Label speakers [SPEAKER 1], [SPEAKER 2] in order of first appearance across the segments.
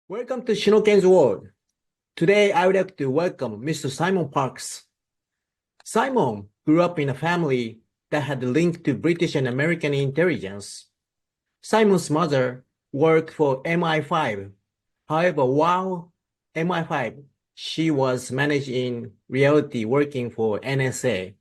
[SPEAKER 1] Welcome to Shinoken's World. Today, I would like to welcome Mr. Simon Parkes. Simon grew up in a family that had a link to British and American intelligence. Simon's mother worked for MI5. However, while MI5, she was managed in reality working for NSA.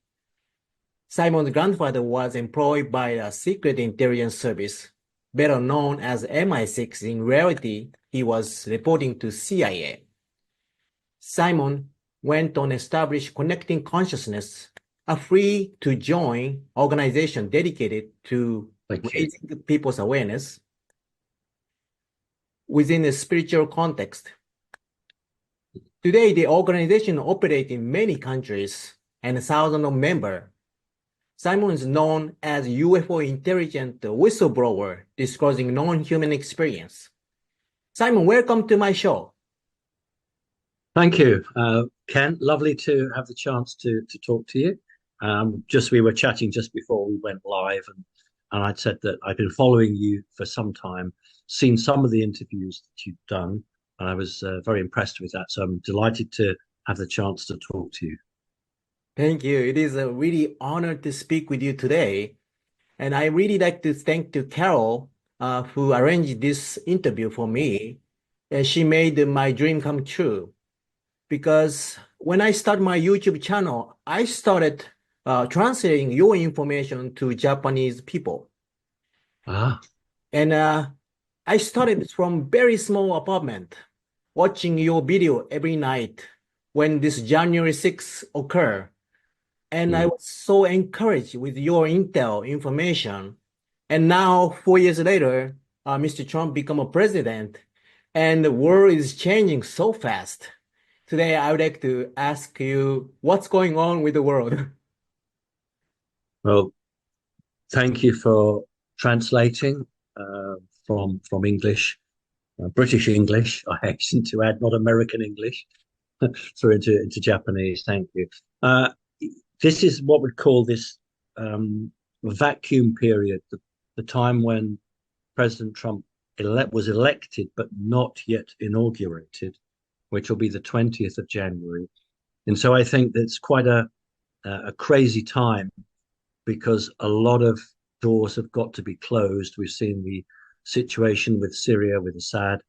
[SPEAKER 1] Simon's grandfather was employed by a secret intelligence service, better known as MI6. In reality, he was reporting to CIA. Simon went on to establish Connecting Consciousness, a free-to-join organization dedicated to raising people's awareness within a spiritual context. Today, the organization operates in many countries and thousands of members. Simon is known as UFO intelligent whistleblower, disclosing non-human experience. Simon, welcome to my show.
[SPEAKER 2] Thank you, Ken. Lovely to have the chance to talk to you. We were chatting just before we went live, and I'd said that I've been following you for some time, seen some of the interviews that you've done, and I was very impressed with that. So I'm delighted to have the chance to talk to you.
[SPEAKER 1] Thank you. It is a really honor to speak with you today. And I really like to thank to Carol, who arranged this interview for me. And she made my dream come true. Because when I started my YouTube channel, I started translating your information to Japanese people. And I started from very small apartment, watching your video every night when this January 6th occurred. And I was so encouraged with your intel information. And now, 4 years later, Mr. Trump become a president, and the world is changing so fast. Today, I would like to ask you, what's going on with the world?
[SPEAKER 2] Well, thank you for translating from English, British English, I hasten to add, not American English, through into Japanese. Thank you. This is what we'd call this vacuum period, the time when President Trump was elected but not yet inaugurated, which will be the 20th of January. And so I think that's quite a crazy time because a lot of doors have got to be closed. We've seen the situation with Syria, with Assad.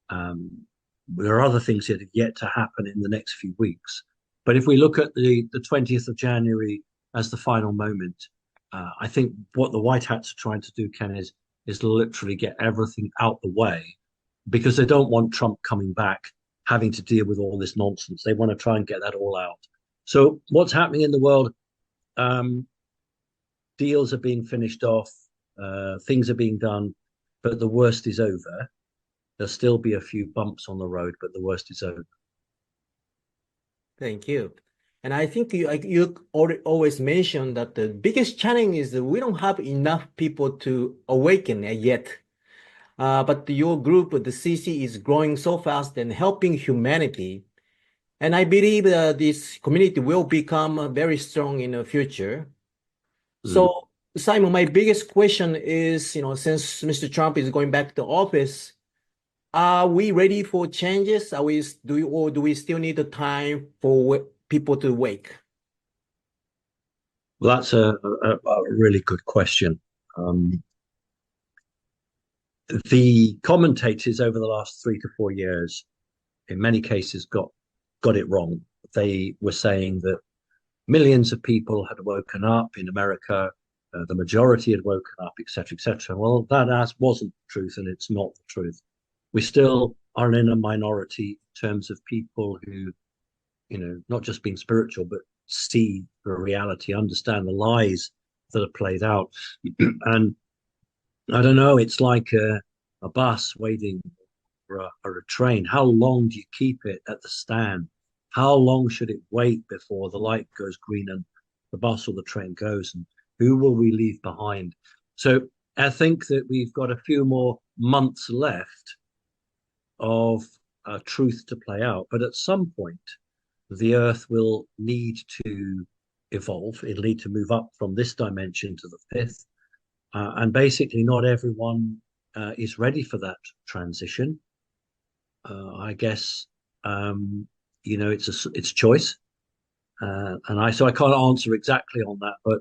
[SPEAKER 2] There are other things that have yet to happen in the next few weeks. But if we look at the 20th of January as the final moment, I think what the White Hats are trying to do, Ken, is literally get everything out the way because they don't want Trump coming back, having to deal with all this nonsense. They want to try and get that all out. So what's happening in the world? Deals are being finished off, things are being done, but the worst is over. There'll still be a few bumps on the road, but the worst is over.
[SPEAKER 1] Thank you. And I think you always mention that the biggest challenge is that we don't have enough people to awaken yet. But your group, the CC, is growing so fast and helping humanity. And I believe that this community will become very strong in the future. So, Simon, my biggest question is, since Mr. Trump is going back to office, are we ready for changes? Do we still need the time for people to wake?
[SPEAKER 2] Well, that's a really good question. The commentators over the last 3 to 4 years, in many cases, got it wrong. They were saying that millions of people had woken up in America, the majority had woken up, etc., etc. Well, that wasn't the truth, and it's not the truth. We still are in a minority in terms of people who, not just being spiritual, but see the reality, understand the lies that are played out. And I don't know, it's like a bus waiting or a train. How long do you keep it at the stand? How long should it wait before the light goes green and the bus or the train goes? And who will we leave behind? So I think that we've got a few more months left of truth to play out. But at some point, the Earth will need to evolve. It'll need to move up from this dimension to the fifth. And basically, not everyone is ready for that transition. I guess it's choice, and I can't answer exactly on that, but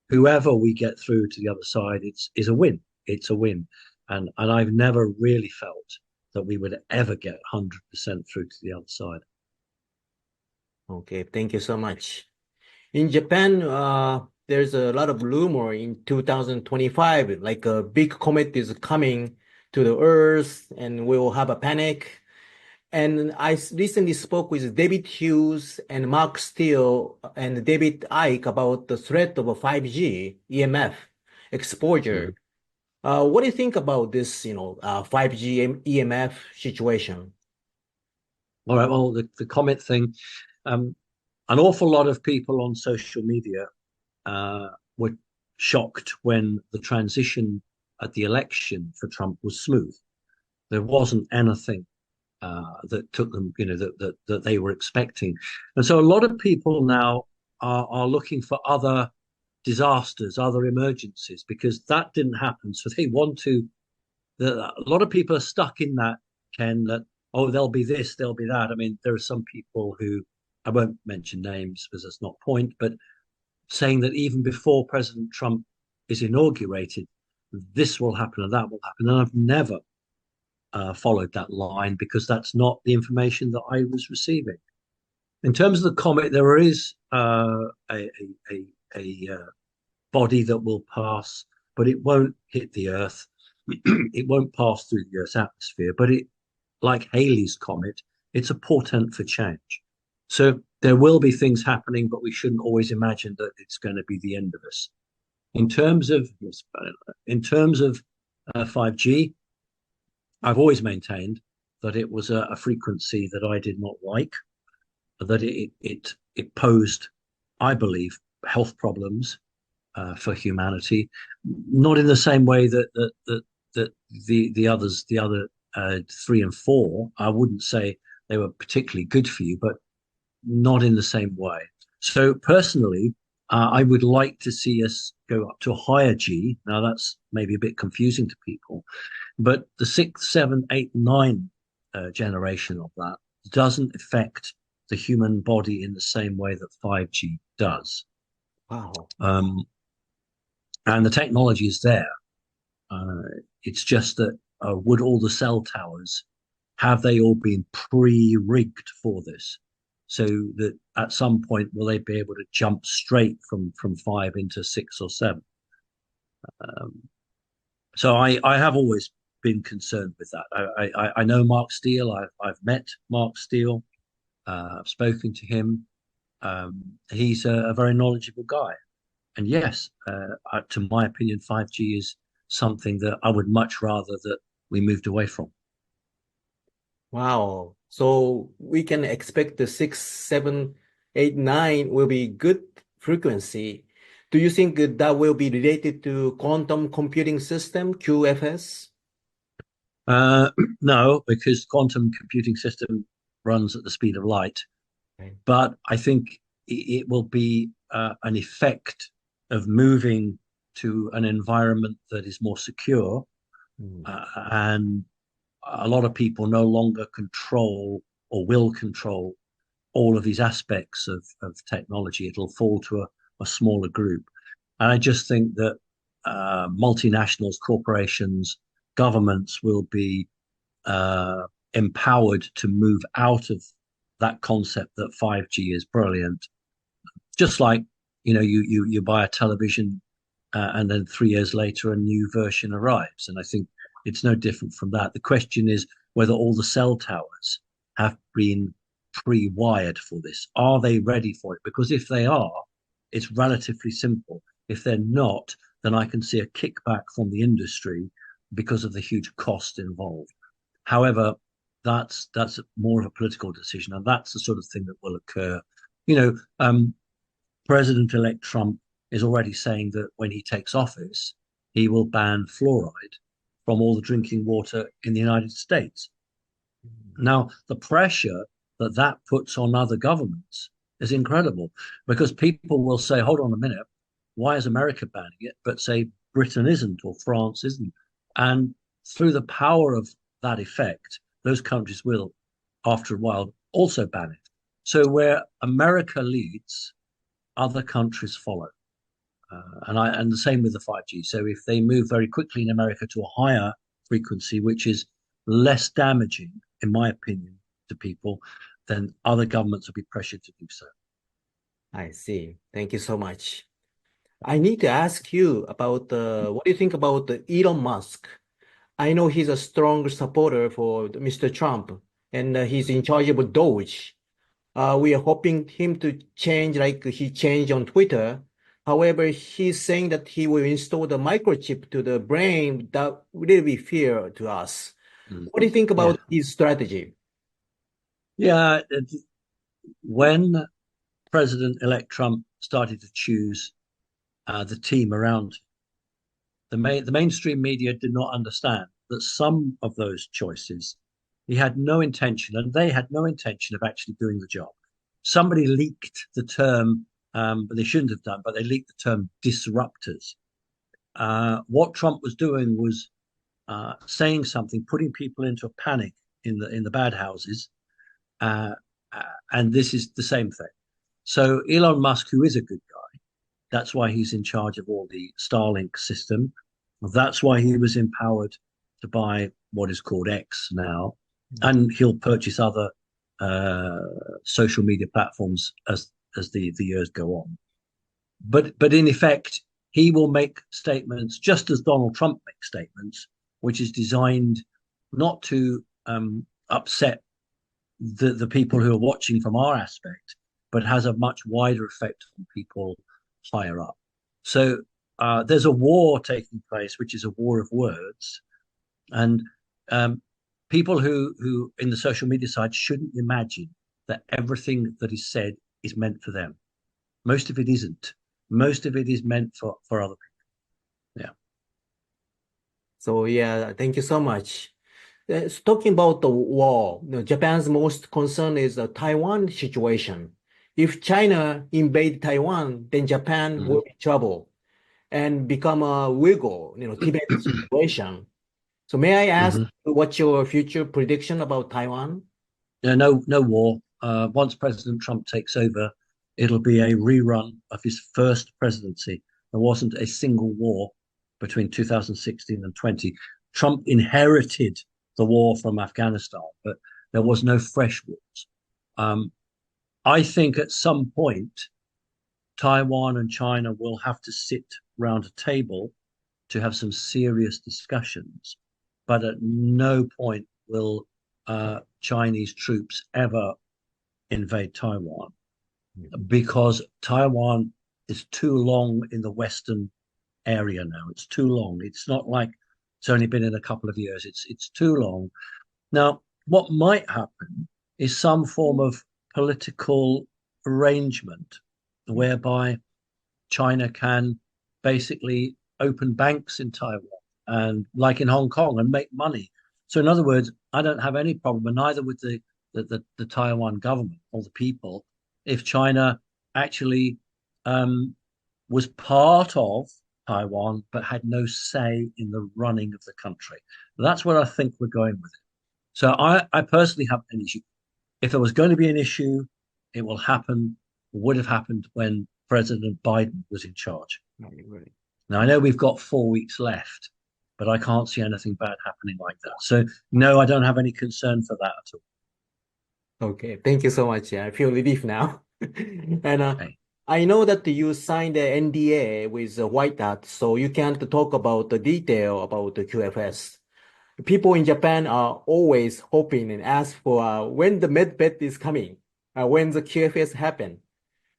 [SPEAKER 2] whoever we get through to the other side, it's is a win. It's a win, and I've never really felt that we would ever get 100% through to the other side.
[SPEAKER 1] Okay, thank you so much. In Japan, there's a lot of rumor in 2025, like a big comet is coming to the Earth and we will have a panic. And recently spoke with David Hughes and Mark Steele and David Icke about the threat of a 5G EMF exposure.
[SPEAKER 2] Mhm.
[SPEAKER 1] What do you think about this, 5G EMF situation?
[SPEAKER 2] All right. Well, the comment thing, um, an awful lot of people on social media were shocked when the transition at the election for Trump was smooth. There wasn't anything that took them, that they were expecting, and so a lot of people now are looking for other disasters, other emergencies, because that didn't happen. So they want to. A lot of people are stuck in that, Ken. That oh, there'll be this, there'll be that. I mean, there are some people who I won't mention names because that's not point, but saying that even before President Trump is inaugurated, this will happen and that will happen. And I've never followed that line because that's not the information that I was receiving. In terms of the comet, there is a body that will pass, but it won't hit the Earth. It won't pass through the Earth's atmosphere, but like Halley's comet, it's a portent for change. So there will be things happening, but we shouldn't always imagine that it's going to be the end of us. In terms of in terms of 5G, I've always maintained that it was a frequency that I did not like, that it posed, I believe, health problems for humanity, not in the same way that the other three and four. I wouldn't say they were particularly good for you, but not in the same way. So personally, I would like to see us go up to a higher G. Now that's maybe a bit confusing to people, but the six, seven, eight, nine generation of that doesn't affect the human body in the same way that 5G does.
[SPEAKER 1] Wow.
[SPEAKER 2] Um, and the technology is there. Uh, it's just that would all the cell towers have they all been pre-rigged for this, so that at some point will they be able to jump straight from five into six or seven? Um, so I have always been concerned with that. I know Mark Steele. I've met Mark Steele. I've spoken to him. He's a very knowledgeable guy. And yes, to my opinion, 5G is something that I would much rather that we moved away from.
[SPEAKER 1] Wow. So we can expect the 6, 7, 8, 9 will be good frequency. Do you think that will be related to quantum computing system, QFS?
[SPEAKER 2] Uh, no, because quantum computing system runs at the speed of light.
[SPEAKER 1] Okay.
[SPEAKER 2] But I think it will be an effect of moving to an environment that is more secure,
[SPEAKER 1] Mm.
[SPEAKER 2] and a lot of people no longer control or will control all of these aspects of technology. It'll fall to a smaller group. And I just think that multinationals, corporations, governments will be uh, empowered to move out of that concept that 5G is brilliant. Just like, you buy a television and then 3 years later a new version arrives. And I think it's no different from that. The question is whether all the cell towers have been pre-wired for this. Are they ready for it? Because if they are, it's relatively simple. If they're not, then I can see a kickback from the industry because of the huge cost involved. However, that's more of a political decision, and that's the sort of thing that will occur. You know, President-elect Trump is already saying that when he takes office, he will ban fluoride from all the drinking water in the United States. Now, the pressure that puts on other governments is incredible because people will say, hold on a minute, why is America banning it? But say Britain isn't or France isn't. And through the power of that effect, those countries will, after a while, also ban it. So where America leads, other countries follow. And the same with the 5G. So if they move very quickly in America to a higher frequency, which is less damaging, in my opinion, to people, then other governments will be pressured to do so.
[SPEAKER 1] I see. Thank you so much. I need to ask you about what do you think about Elon Musk? I know he's a strong supporter for Mr. Trump, and he's in charge of Doge. We are hoping him to change like he changed on Twitter. However, he's saying that he will install the microchip to the brain. That would really be fear to us.
[SPEAKER 2] Mm.
[SPEAKER 1] What do you think
[SPEAKER 2] Yeah.
[SPEAKER 1] about his strategy?
[SPEAKER 2] Yeah. When President-elect Trump started to choose the team around the mainstream media did not understand that some of those choices he had no intention, and they had no intention of actually doing the job. Somebody leaked the term, but they shouldn't have done, but they leaked the term disruptors. What Trump was doing was saying something, putting people into a panic in the bad houses, uh, and this is the same thing. So Elon Musk, who is a good guy, that's why he's in charge of all the Starlink system. That's why he was empowered to buy what is called X now, and he'll purchase other uh, social media platforms as the years go on. But in effect, he will make statements just as Donald Trump makes statements, which is designed not to upset the people who are watching from our aspect, but has a much wider effect on people higher up. So there's a war taking place, which is a war of words, and people who in the social media side shouldn't imagine that everything that is said is meant for them. Most of it isn't. Most of it is meant for other people. Yeah.
[SPEAKER 1] So yeah, thank you so much. Talking about the war, Japan's most concern is the Taiwan situation. If China invade Taiwan, then Japan will
[SPEAKER 2] Mm-hmm.
[SPEAKER 1] be in trouble and become a Uyghur, Tibet situation. So may I ask
[SPEAKER 2] Mm-hmm.
[SPEAKER 1] what's your future prediction about Taiwan?
[SPEAKER 2] Yeah, no war. Once President Trump takes over, it'll be a rerun of his first presidency. There wasn't a single war between 2016 and 20. Trump inherited the war from Afghanistan, but there was no fresh wars. Um, I think at some point, Taiwan and China will have to sit round a table to have some serious discussions, but at no point will Chinese troops ever invade Taiwan because Taiwan is too long in the Western area now. It's too long. It's not like it's only been in a couple of years. It's too long. Now, what might happen is some form of political arrangement whereby China can basically open banks in Taiwan and like in Hong Kong and make money. So in other words, I don't have any problem, and neither with the Taiwan government or the people, if China actually um, was part of Taiwan but had no say in the running of the country. That's where I think we're going with it. So I personally have an issue. If there was going to be an issue, it will happen, would have happened when President Biden was in charge.
[SPEAKER 1] Right.
[SPEAKER 2] Now, I know we've got 4 weeks left, but I can't see anything bad happening like that. So, no, I don't have any concern for that at all.
[SPEAKER 1] Okay, thank you so much. Yeah, I feel relief now. And
[SPEAKER 2] Okay.
[SPEAKER 1] I know that you signed the NDA with White Hat, so you can't talk about the detail about the QFS. People in Japan are always hoping and ask for when the medbed is coming, when the QFS happen.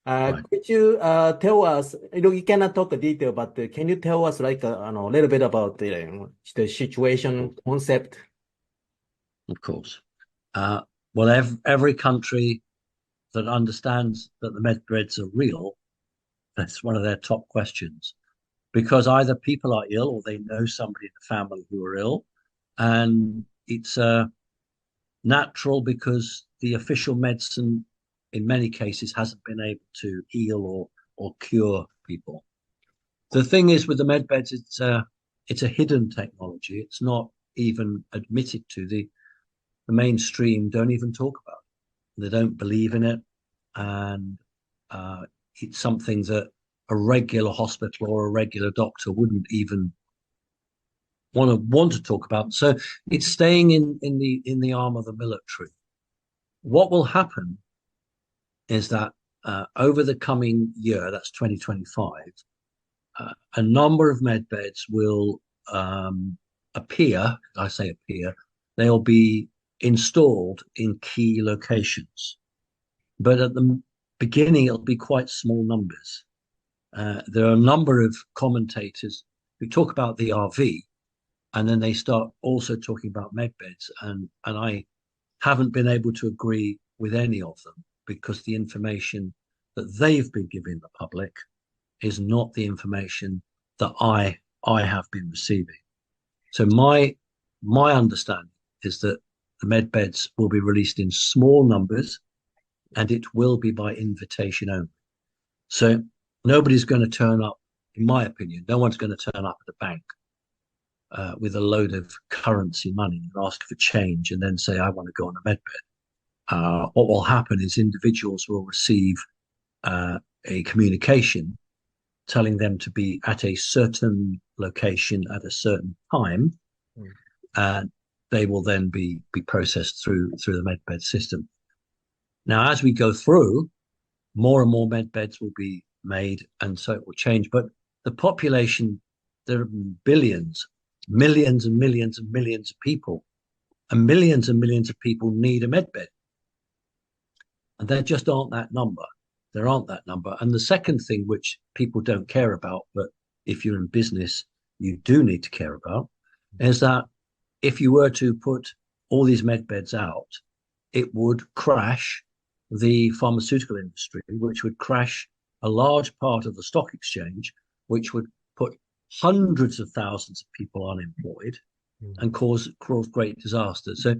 [SPEAKER 2] Right.
[SPEAKER 1] Could you tell us, you cannot talk a detail, but can you tell us like a little bit about the situation concept?
[SPEAKER 2] Of course. Uh, well, every country that understands that the medbeds are real, that's one of their top questions. Because either people are ill or they know somebody in the family who are ill. And it's natural because the official medicine, in many cases, hasn't been able to heal or cure people. The thing is with the med beds, it's a hidden technology. It's not even admitted to. the mainstream don't even talk about it. They don't believe in it, and it's something that a regular hospital or a regular doctor wouldn't even want to talk about. So it's staying in the arm of the military. What will happen is that over the coming year, that's 2025, a number of med beds will appear. I say appear, they'll be installed in key locations. But at the beginning, it'll be quite small numbers. There are a number of commentators who talk about the RV, and then they start also talking about med beds. And I haven't been able to agree with any of them because the information that they've been giving the public is not the information that I have been receiving. So my understanding is that the med beds will be released in small numbers, and it will be by invitation only. So nobody's going to turn up, in my opinion, no one's going to turn up at the bank with a load of currency money and ask for change and then say, I want to go on a med bed. What will happen is individuals will receive a communication telling them to be at a certain location at a certain time, and they will then be processed through the medbed system. Now, as we go through, more and more med beds will be made, and so it will change. But the population, there are billions, millions and millions and millions of people, and millions of people need a med bed. And there just aren't that number. There aren't that number. And the second thing, which people don't care about, but if you're in business, you do need to care about, is that if you were to put all these med beds out, it would crash the pharmaceutical industry, which would crash a large part of the stock exchange, which would put hundreds of thousands of people unemployed and cause great disaster. So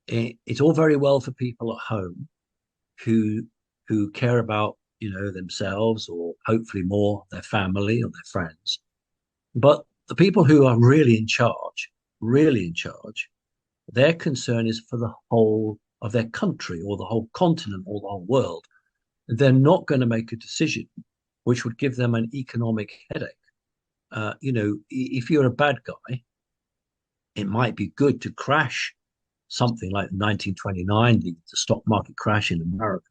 [SPEAKER 2] it's all very well for people at home who care about, themselves, or hopefully more their family or their friends. But the people who are really in charge, their concern is for the whole of their country or the whole continent or the whole world. They're not going to make a decision which would give them an economic headache. If you're a bad guy, it might be good to crash something like 1929, the stock market crash in America,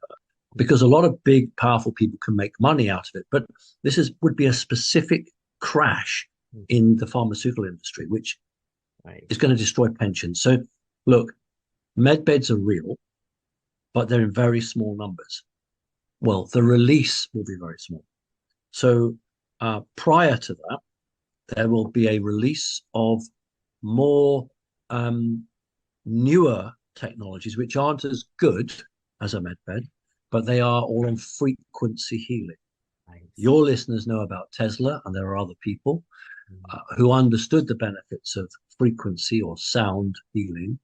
[SPEAKER 2] because a lot of big, powerful people can make money out of it. But this would be a specific crash in the pharmaceutical industry, which is going to destroy pensions. So, look, med beds are real, but they're in very small numbers. Well, the release will be very small. So, prior to that, there will be a release of more newer technologies, which aren't as good as a med bed, but they are all on frequency healing. Your listeners know about Tesla, and there are other people who understood the benefits of frequency or sound healing.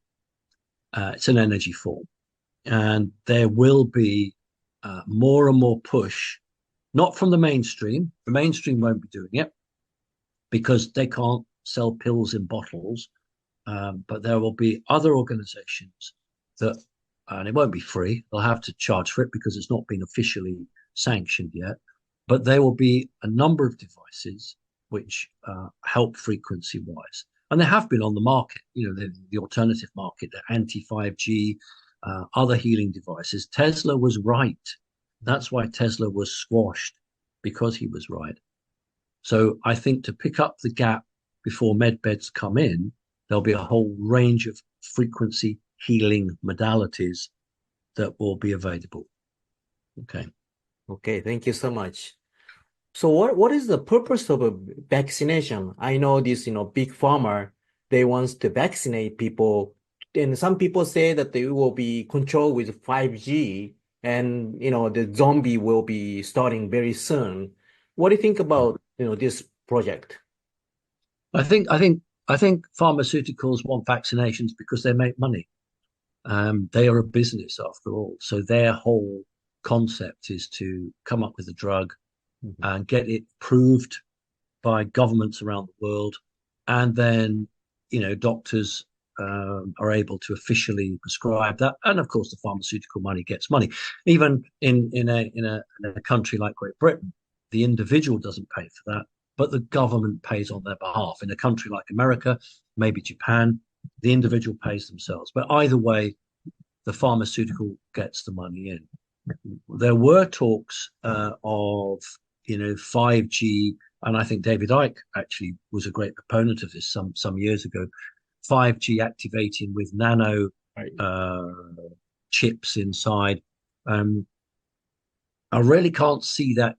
[SPEAKER 2] It's an energy form. And there will be more and more push, not from the mainstream. The mainstream won't be doing it because they can't sell pills in bottles. But there will be other organizations that, and it won't be free, they'll have to charge for it because it's not been officially sanctioned yet. But there will be a number of devices which help frequency wise. And they have been on the market, the alternative market, the anti-5G, other healing devices. Tesla was right. That's why Tesla was squashed, because he was right. So I think to pick up the gap before med beds come in, there'll be a whole range of frequency healing modalities that will be available.
[SPEAKER 1] Okay, thank you so much. So what is the purpose of a vaccination? I know this, big pharma, they want to vaccinate people, and some people say that they will be controlled with 5G, and the zombie will be starting very soon. What do you think about this project?
[SPEAKER 2] I think pharmaceuticals want vaccinations because they make money. They are a business after all. So their whole concept is to come up with a drug and get it proved by governments around the world. And then, doctors are able to officially prescribe that, and of course, the pharmaceutical money gets money. Even in a country like Great Britain, the individual doesn't pay for that, but the government pays on their behalf. In a country like America, maybe Japan, the individual pays themselves. But either way, the pharmaceutical gets the money in. There were talks of 5G, and I think David Icke actually was a great proponent of this some years ago. 5G activating with nano
[SPEAKER 1] Right.
[SPEAKER 2] chips inside. I really can't see that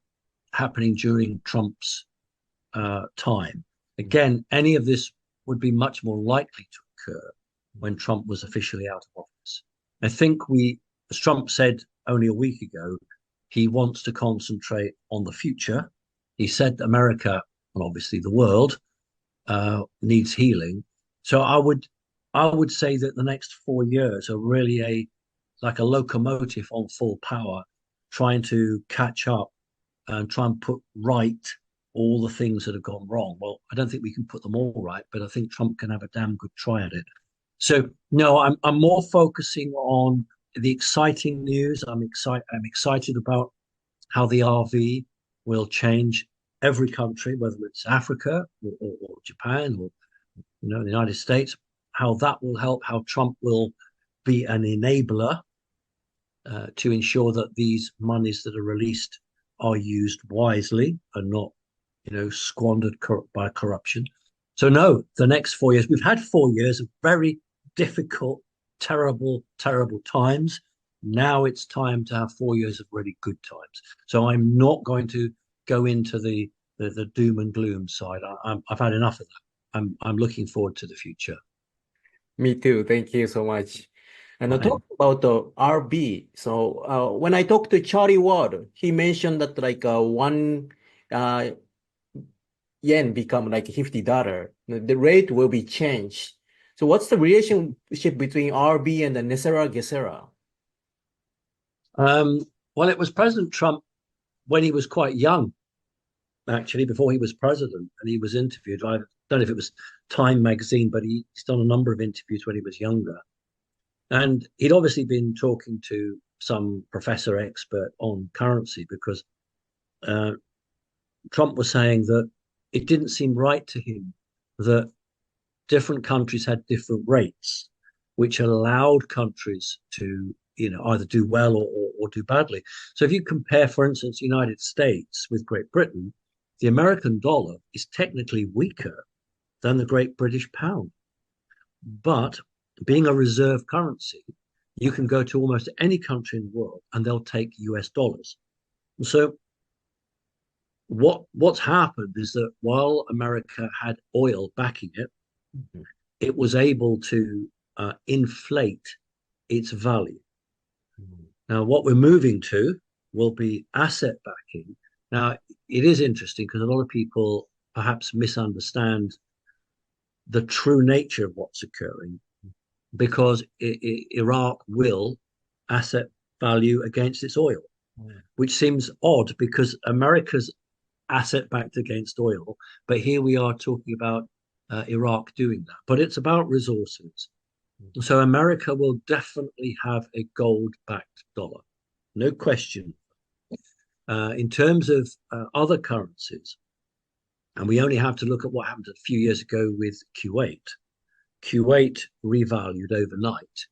[SPEAKER 2] happening during Trump's time. Again, any of this would be much more likely to occur when Trump was officially out of office. I think as Trump said only a week ago, he wants to concentrate on the future. He said that America, and obviously the world, needs healing. So I would say that the next 4 years are really like a locomotive on full power, trying to catch up and try and put right all the things that have gone wrong. Well, I don't think we can put them all right, but I think Trump can have a damn good try at it. So no, I'm more focusing on the exciting news. I'm excited about how the RV will change every country, whether it's Africa or Japan or the United States. How that will help. How Trump will be an enabler to ensure that these monies that are released are used wisely and not, squandered by corruption. So no, the next 4 years, we've had 4 years of very difficult, terrible, terrible times. Now it's time to have 4 years of really good times. So I'm not going to go into the doom and gloom side. I've had enough of that. I'm looking forward to the future.
[SPEAKER 1] Me too. Thank you so much. And
[SPEAKER 2] Fine.
[SPEAKER 1] talk about the RB. So when I talked to Charlie Ward, he mentioned that like one uh, yen become like $50. The rate will be changed. So what's the relationship between RB and the Nesera Gesera?
[SPEAKER 2] Um, well, it was President Trump when he was quite young, actually, before he was president, and he was interviewed. I don't know if it was Time magazine, but he's done a number of interviews when he was younger. And he'd obviously been talking to some professor expert on currency because uh, Trump was saying that it didn't seem right to him that different countries had different rates, which allowed countries to, either do well or do badly. So if you compare, for instance, the United States with Great Britain, the American dollar is technically weaker than the Great British pound. But being a reserve currency, you can go to almost any country in the world and they'll take US dollars. So what's happened is that while America had oil backing it,
[SPEAKER 1] Mhm.
[SPEAKER 2] it was able to inflate its value.
[SPEAKER 1] Mhm.
[SPEAKER 2] Now, what we're moving to will be asset backing. Now, it is interesting because a lot of people perhaps misunderstand the true nature of what's occurring because Iraq will asset value against its oil,
[SPEAKER 1] Mhm.
[SPEAKER 2] which seems odd because America's asset backed against oil. But here we are talking about Iraq doing that. But it's about resources. So America will definitely have a gold backed dollar, no question. In terms of other currencies, and we only have to look at what happened a few years ago with Kuwait. Kuwait revalued overnight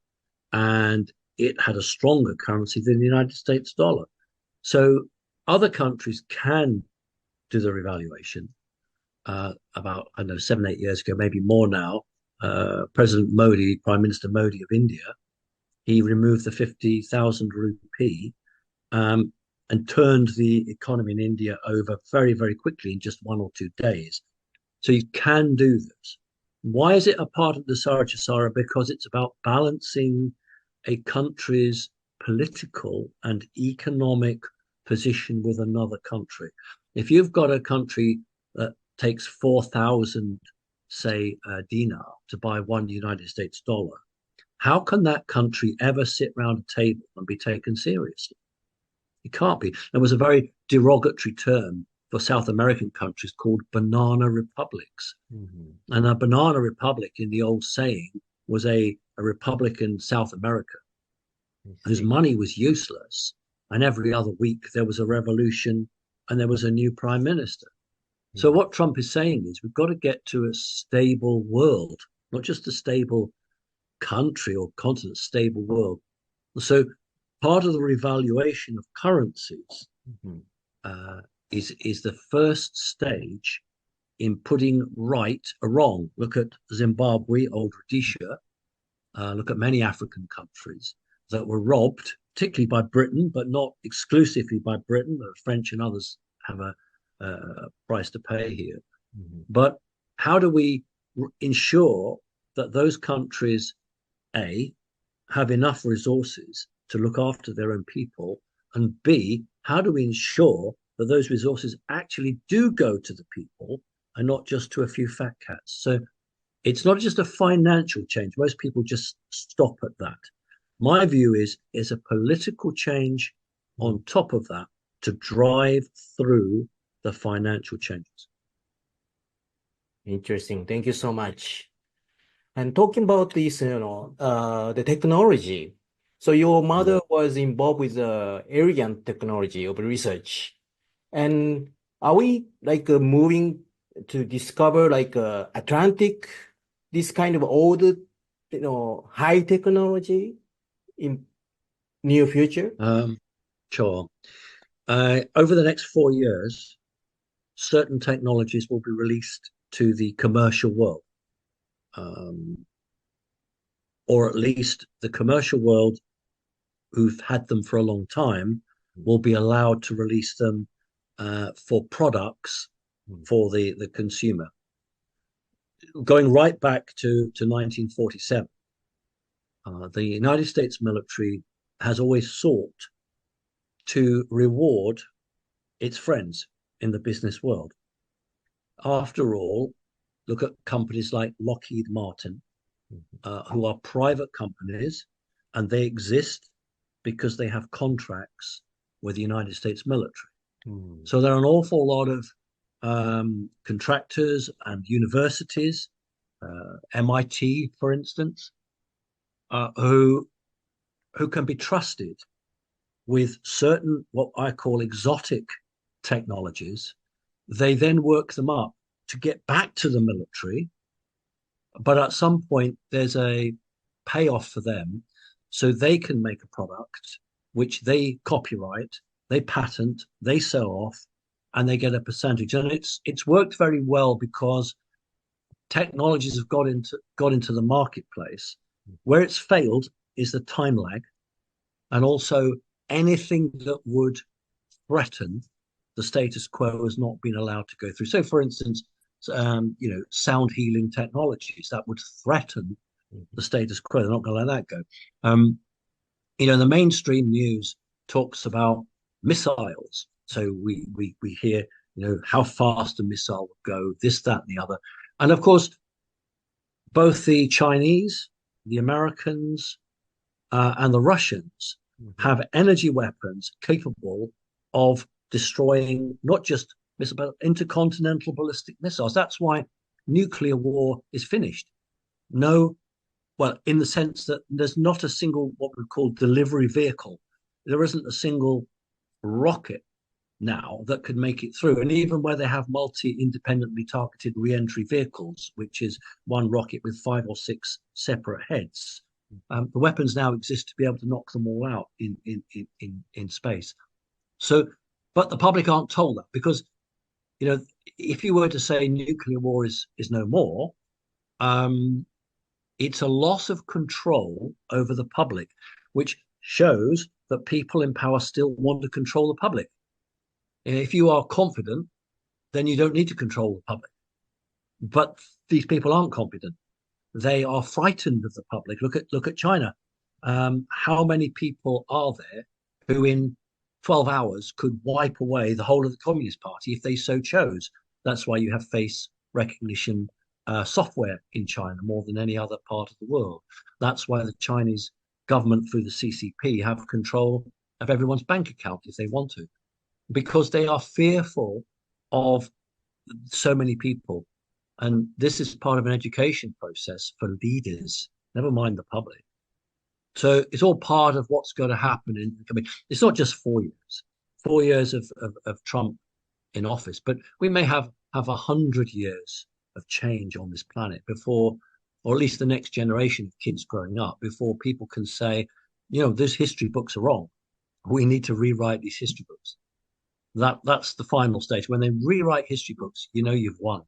[SPEAKER 2] and it had a stronger currency than the United States dollar. So other countries can do the revaluation. About, I don't know, 7, 8 years ago, maybe more now, President Modi, Prime Minister Modi of India, he removed the 50,000 rupee um, and turned the economy in India over very, very quickly in just 1 or 2 days. So you can do this. Why is it a part of the Sarajasara? Because it's about balancing a country's political and economic position with another country. If you've got a country that takes 4,000, say, dinar to buy one United States dollar, how can that country ever sit around a table and be taken seriously? It can't be. There was a very derogatory term for South American countries called banana republics.
[SPEAKER 1] Mhm.
[SPEAKER 2] And a banana republic, in the old saying, was a republic in South America
[SPEAKER 1] I
[SPEAKER 2] whose
[SPEAKER 1] see.
[SPEAKER 2] money was useless. And every other week there was a revolution and there was a new prime minister. So
[SPEAKER 1] Mm,
[SPEAKER 2] what Trump is saying is we've got to get to a stable world, not just a stable country or continent, stable world. So part of the revaluation of currencies
[SPEAKER 1] mhm,
[SPEAKER 2] uh, is the first stage in putting right a wrong. Look at Zimbabwe, old Rhodesia. Look at many African countries that were robbed, particularly by Britain, but not exclusively by Britain. The French and others have a price to pay here.
[SPEAKER 1] mhm,
[SPEAKER 2] But how do we ensure that those countries, A, have enough resources to look after their own people? And B, how do we ensure that those resources actually do go to the people and not just to a few fat cats? So it's not just a financial change. Most people just stop at that. My view is a political change
[SPEAKER 1] mm.
[SPEAKER 2] on top of that to drive through the financial changes.
[SPEAKER 1] Interesting. Thank you so much. And talking about this, the technology. So your
[SPEAKER 2] Mm.
[SPEAKER 1] mother was involved with the alien technology of research. And are we like moving to discover like Atlantic, this kind of old, high technology in near future?
[SPEAKER 2] Um, sure. Over the next 4 years, certain technologies will be released to the commercial world, um, or at least the commercial world who've had them for a long time will be allowed to release them for products
[SPEAKER 1] Mm,
[SPEAKER 2] for the consumer. Going right back to 1947, the United States military has always sought to reward its friends in the business world. After all, look at companies like Lockheed Martin,
[SPEAKER 1] mhm,
[SPEAKER 2] who are private companies, and they exist because they have contracts with the United States military.
[SPEAKER 1] mm,
[SPEAKER 2] So there are an awful lot of contractors and universities, MIT, for instance, who can be trusted with certain what I call exotic technologies. They then work them up to get back to the military, but at some point there's a payoff for them, so they can make a product which they copyright, they patent, they sell off, and they get a percentage. And it's worked very well because technologies have got into the marketplace. Where it's failed is the time lag, and also anything that would threaten the status quo has not been allowed to go through. So, for instance, sound healing technologies that would threaten
[SPEAKER 1] mhm,
[SPEAKER 2] the status quo. They're not going to let that go. Um, the mainstream news talks about missiles. So we hear, how fast a missile would go, this, that, and the other. And of course, both the Chinese, the Americans, and the Russians
[SPEAKER 1] mhm,
[SPEAKER 2] have energy weapons capable of destroying not just missiles, but intercontinental ballistic missiles. That's why nuclear war is finished. No, well, in the sense that there's not a single what we call delivery vehicle. There isn't a single rocket now that could make it through. And even where they have multi-independently targeted re-entry vehicles, which is one rocket with 5 or 6 separate heads, the weapons now exist to be able to knock them all out in space. So, but the public aren't told that because you know if you were to say nuclear war is no more, um, it's a loss of control over the public, which shows that people in power still want to control the public. If you are confident, then you don't need to control the public. But these people aren't confident. They are frightened of the public. Look at China. How many people are there who, in 12 hours, could wipe away the whole of the Communist Party if they so chose? That's why you have face recognition software in China more than any other part of the world. That's why the Chinese government, through the CCP, have control of everyone's bank account if they want to, because they are fearful of so many people. And this is part of an education process for leaders never mind the public. So it's all part of what's going to happen in. I mean, it's not just 4 years, 4 years of Trump in office, but we may have 100 years of change on this planet before, or at least the next generation of kids growing up, before people can say, these history books are wrong. We need to rewrite these history books. That's the final stage. When they rewrite history books, you've won.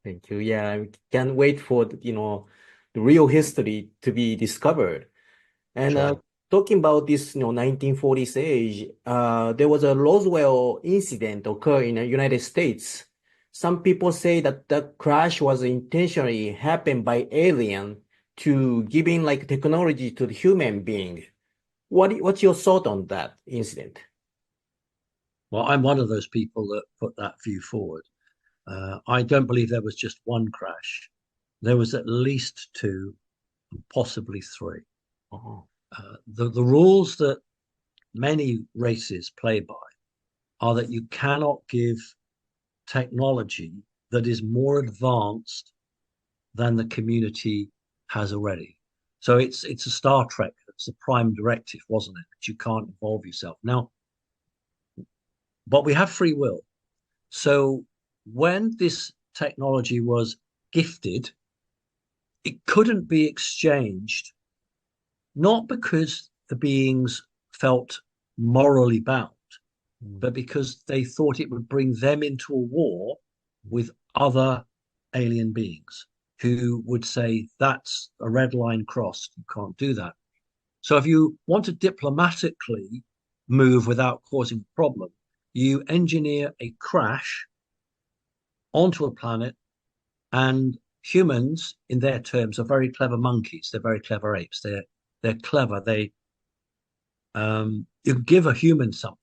[SPEAKER 1] Thank you. Yeah, I can't wait for the real history to be discovered. And
[SPEAKER 2] Sure.
[SPEAKER 1] talking about this, 1940s age, there was a Roswell incident occur in the United States. Some people say that the crash was intentionally happened by alien to giving like technology to the human being. What's your thought on that incident?
[SPEAKER 2] Well, I'm one of those people that put that view forward. I don't believe there was just one crash. There was at least two, possibly three.
[SPEAKER 1] Oh,
[SPEAKER 2] The rules that many races play by are that you cannot give technology that is more advanced than the community has already. So it's a Star Trek. It's a prime directive, wasn't it? That you can't involve yourself. Now, but we have free will. So when this technology was gifted, it couldn't be exchanged, not because the beings felt morally bound,
[SPEAKER 1] mm,
[SPEAKER 2] but because they thought it would bring them into a war with other alien beings who would say, that's a red line crossed. You can't do that. So if you want to diplomatically move without causing a problem, you engineer a crash onto a planet, and humans, in their terms, are very clever monkeys. They're very clever apes. They're clever. You give a human something,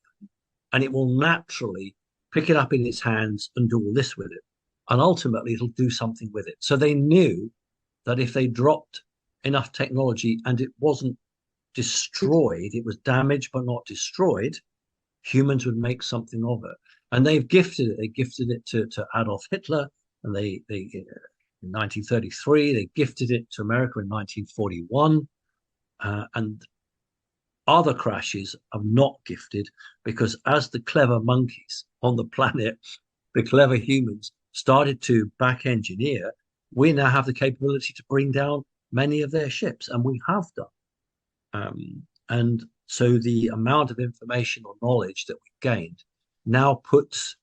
[SPEAKER 2] and it will naturally pick it up in its hands and do all this with it. And ultimately, it'll do something with it. So they knew that if they dropped enough technology and it wasn't destroyed, it was damaged but not destroyed, humans would make something of it. And they've gifted it. They gifted it to Adolf Hitler, and they in 1933 they gifted it to America in 1941, and other crashes are not gifted because as the clever monkeys on the planet, the clever humans started to back engineer, we now have the capability to bring down many of their ships, and we have done. And so the amount of information or knowledge that we gained now puts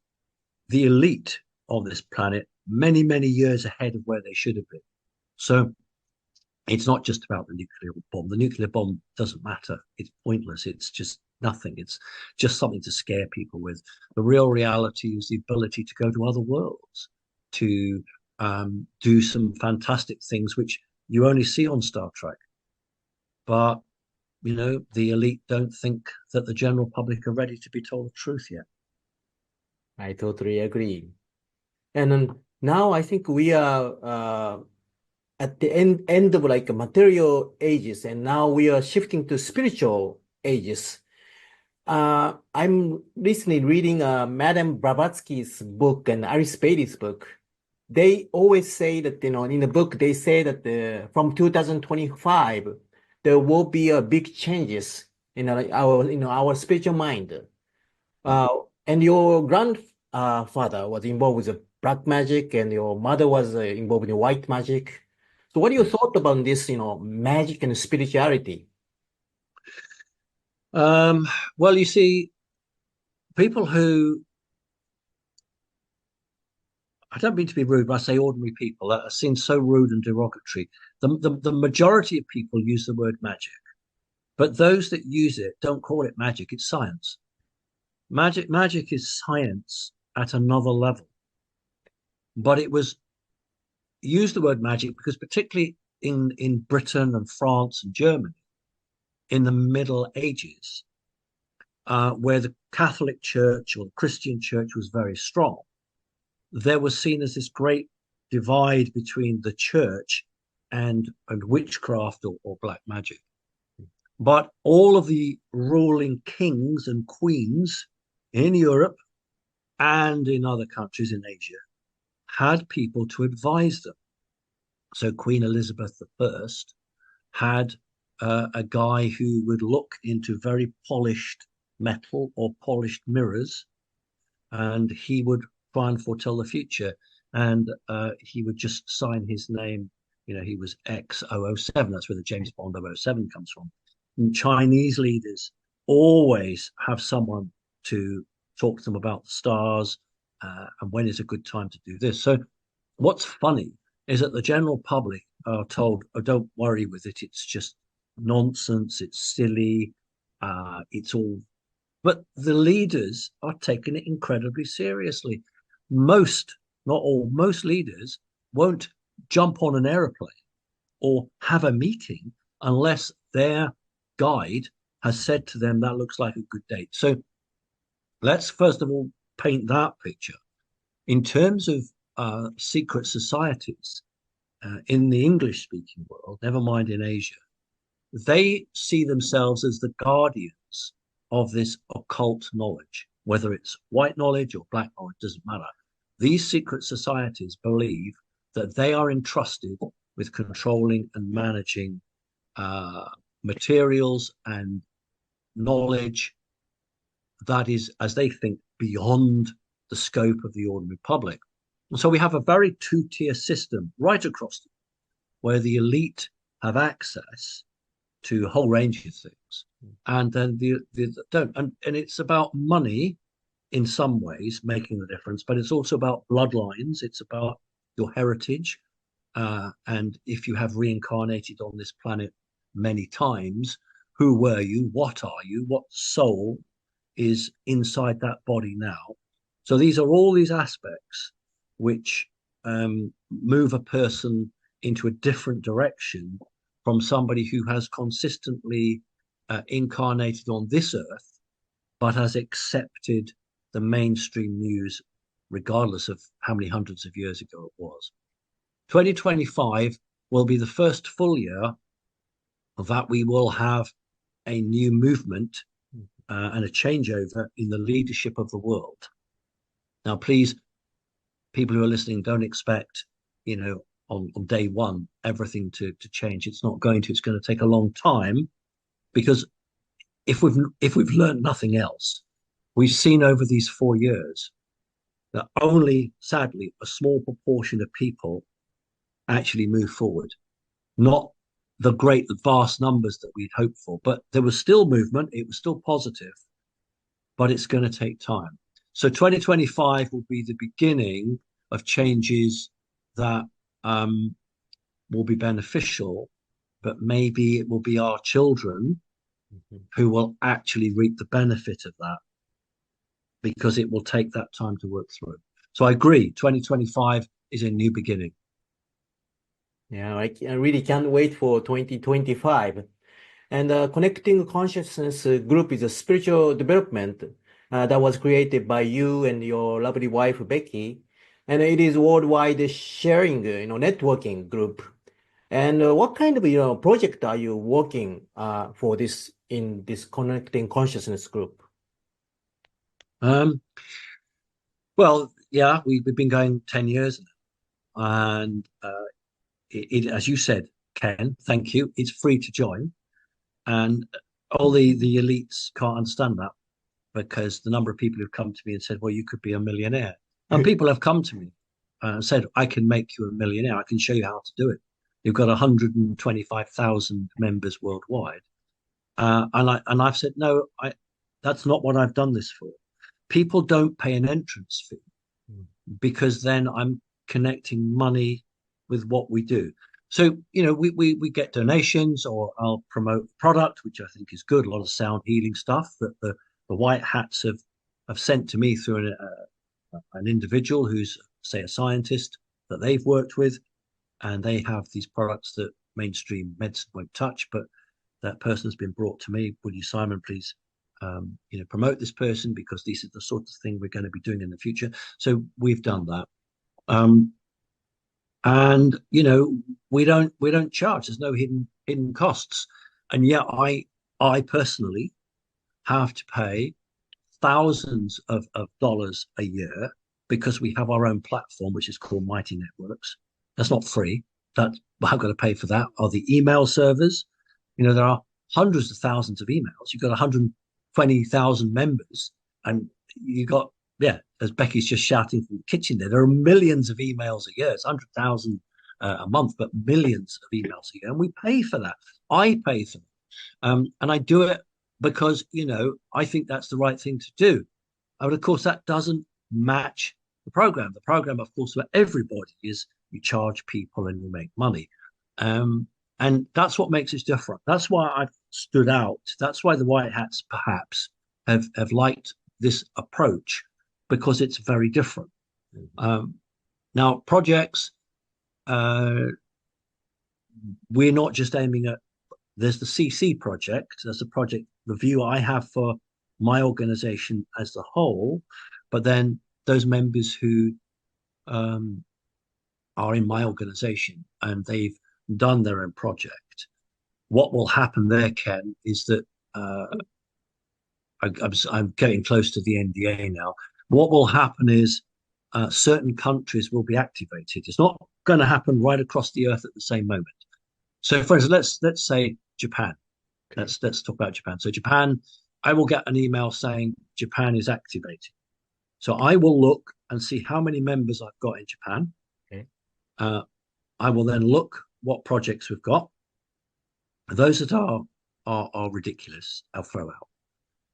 [SPEAKER 2] the elite on this planet many, many years ahead of where they should have been. So it's not just about the nuclear bomb. The nuclear bomb doesn't matter. It's pointless. It's just nothing. It's just something to scare people with. The real reality is the ability to go to other worlds, to do some fantastic things which you only see on Star Trek. But the elite don't think that the general public are ready to be told the truth yet.
[SPEAKER 1] I totally agree. And now I think we are at the end of like material ages, and now we are shifting to spiritual ages. I'm recently reading Madame Blavatsky's book and Aristides' book. They always say that, in the book, they say that from 2025, there will be big changes in our spiritual mind. Uh, and your grandfather was involved with the black magic, and your mother was involved in white magic. So, what do you
[SPEAKER 2] Yes.
[SPEAKER 1] thought about this, magic and spirituality?
[SPEAKER 2] Um, well, you see, people who, I don't mean to be rude, but I say ordinary people, that are seen so rude and derogatory. The majority of people use the word magic, but those that use it don't call it magic, it's science. Magic is science at another level. But it was used the word magic because particularly in Britain and France and Germany in the Middle Ages, where the Catholic Church or the Christian Church was very strong, there was seen as this great divide between the church and witchcraft or black magic. But all of the ruling kings and queens in Europe and in other countries in Asia had people to advise them. So Queen Elizabeth I had a guy who would look into very polished metal or polished mirrors, and he would try and foretell the future. And he would just sign his name. He was X007. That's where the James Bond 007 comes from. And Chinese leaders always have someone to talk to them about the stars and when is a good time to do this. So what's funny is that the general public are told, oh, don't worry with it. It's just nonsense. It's silly. It's all. But the leaders are taking it incredibly seriously. Most, not all, most leaders won't jump on an aeroplane or have a meeting unless their guide has said to them that looks like a good date. So let's first of all paint that picture. In terms of secret societies in the English speaking world, never mind in Asia, they see themselves as the guardians of this occult knowledge, whether it's white knowledge or black knowledge, doesn't matter. These secret societies believe that they are entrusted with controlling and managing materials and knowledge that is, as they think, beyond the scope of the ordinary public. And so we have a very two-tier system right across where the elite have access to a whole range of things, and then the don't. And it's about money in some ways making the difference, but it's also about bloodlines. It's about your heritage, and if you have reincarnated on this planet many times, who were you? What are you? What soul is inside that body now? So these are all these aspects which move a person into a different direction from somebody who has consistently incarnated on this earth, but has accepted the mainstream news, regardless of how many hundreds of years ago it was. 2025 will be the first full year that we will have a new movement and a changeover in the leadership of the world. Now, please, people who are listening, don't expect, on day one, everything to change. It's not going to. It's going to take a long time, because if we've learned nothing else, we've seen over these 4 years that only, sadly, a small proportion of people actually move forward. Not the great vast numbers that we'd hoped for, but there was still movement. It was still positive, but it's going to take time. So 2025 will be the beginning of changes that will be beneficial, but maybe it will be our children who will actually reap the benefit of that, because it will take that time to work through. So I agree, 2025 is a new beginning.
[SPEAKER 1] Yeah, I really can't wait for 2025. And Connecting Consciousness group is a spiritual development that was created by you and your lovely wife, Becky. And it is worldwide sharing, networking group. And what kind of, project are you working for this in this Connecting Consciousness group?
[SPEAKER 2] Um, well, yeah, we've been going 10 years now. And as you said, Ken, thank you. It's free to join. And all the elites can't understand that, because the number of people who've come to me and said, well, you could be a millionaire. And people have come to me and said, I can make you a millionaire. I can show you how to do it. You've got 125,000 members worldwide. And I've said, no, that's not what I've done this for. People don't pay an entrance fee, because then I'm connecting money with what we do. So, we get donations, or I'll promote product, which I think is good, a lot of sound healing stuff that the white hats have sent to me through an individual who's, say, a scientist that they've worked with, and they have these products that mainstream medicine won't touch, but that person has been brought to me. Will you, Simon, please promote this person, because this is the sort of thing we're going to be doing in the future. So we've done that. And we don't charge. There's no hidden costs. And yet I personally have to pay thousands of dollars a year, because we have our own platform, which is called Mighty Networks. That's not free. That I've got to pay for that. Are the email servers? There are hundreds of thousands of emails. You've got 120,000 members, and you got, yeah, as Becky's just shouting from the kitchen there are millions of emails a year. It's 100,000 a month, but millions of emails a year, and we pay for that. I pay for them, and I do it because I think that's the right thing to do. But of course, that doesn't match the program. The program, of course, for everybody is you charge people and you make money. And that's what makes us different. That's why I've stood out. That's why the White Hats perhaps have liked this approach, because it's very different. Now, projects, we're not just aiming at, there's the CC project. That's the project, the view I have for my organization as a whole, but then those members who are in my organization and they've done their own project. What will happen there, Ken, is that I'm getting close to the NDA now. What will happen is certain countries will be activated. It's not going to happen right across the earth at the same moment. So, for instance, let's say Japan. Okay. Let's talk about Japan. So, Japan, I will get an email saying Japan is activated. So, I will look and see how many members I've got in Japan. Okay. I will then look what projects we've got. Those that are ridiculous, I'll throw out.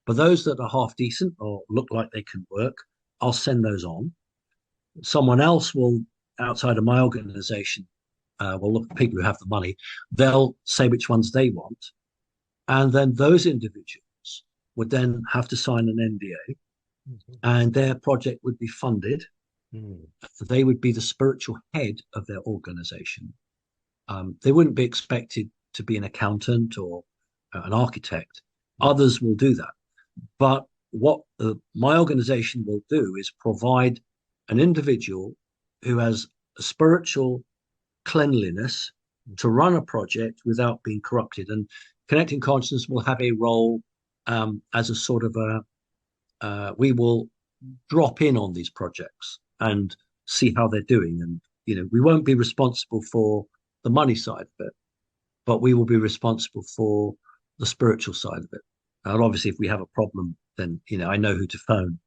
[SPEAKER 2] But those that are half decent or look like they can work, I'll send those on. Someone else will, outside of my organization, will look at people who have the money. They'll say which ones they want. And then those individuals would then have to sign an NDA, and their project would be funded. They would be the spiritual head of their organization. They wouldn't be expected to be an accountant or an architect. Others will do that. But what my organization will do is provide an individual who has a spiritual cleanliness to run a project without being corrupted. And Connecting Consciousness will have a role as a sort of we will drop in on these projects and see how they're doing. And, we won't be responsible for the money side of it, but we will be responsible for the spiritual side of it. And obviously, if we have a problem, then, I know who to phone.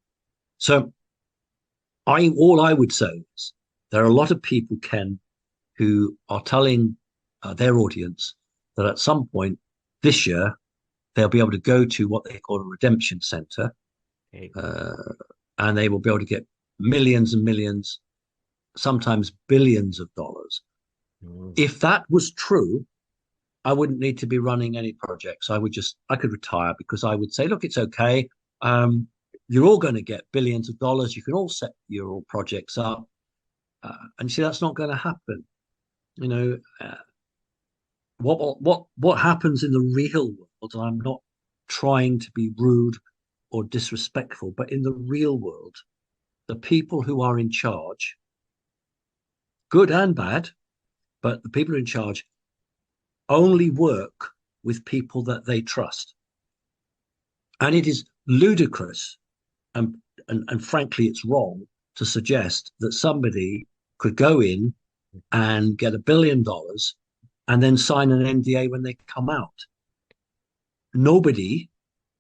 [SPEAKER 2] So all I would say is there are a lot of people, Ken, who are telling their audience that at some point this year, they'll be able to go to what they call a redemption center. Okay. And they will be able to get millions and millions, sometimes billions of dollars. If that was true, I wouldn't need to be running any projects. I could retire, because I would say, look, it's okay. You're all going to get billions of dollars. You can all set your projects up. And see, that's not going to happen. What happens in the real world, and I'm not trying to be rude or disrespectful, but in the real world, the people who are in charge, good and bad, but the people in charge only work with people that they trust. And it is ludicrous and frankly, it's wrong to suggest that somebody could go in and get $1 billion and then sign an NDA when they come out. Nobody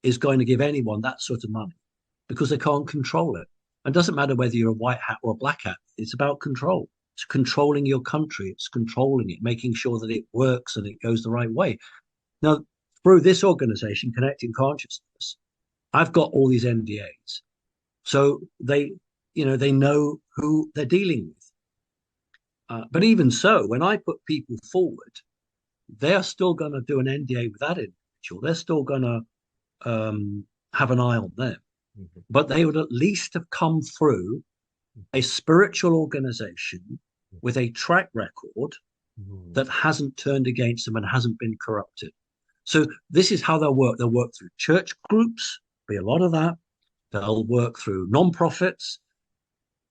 [SPEAKER 2] is going to give anyone that sort of money because they can't control it. It doesn't matter whether you're a white hat or a black hat. It's about control. It's controlling your country. It's controlling it, making sure that it works and it goes the right way. Now, through this organization, Connecting Consciousness, I've got all these NDAs. So they know who they're dealing with. But even so, when I put people forward, they're still going to do an NDA with that individual. They're still going to have an eye on them. Mm-hmm. But they would at least have come through a spiritual organization with a track record that hasn't turned against them and hasn't been corrupted. So this is how they'll work. They'll work through church groups, be a lot of that. They'll work through non-profits.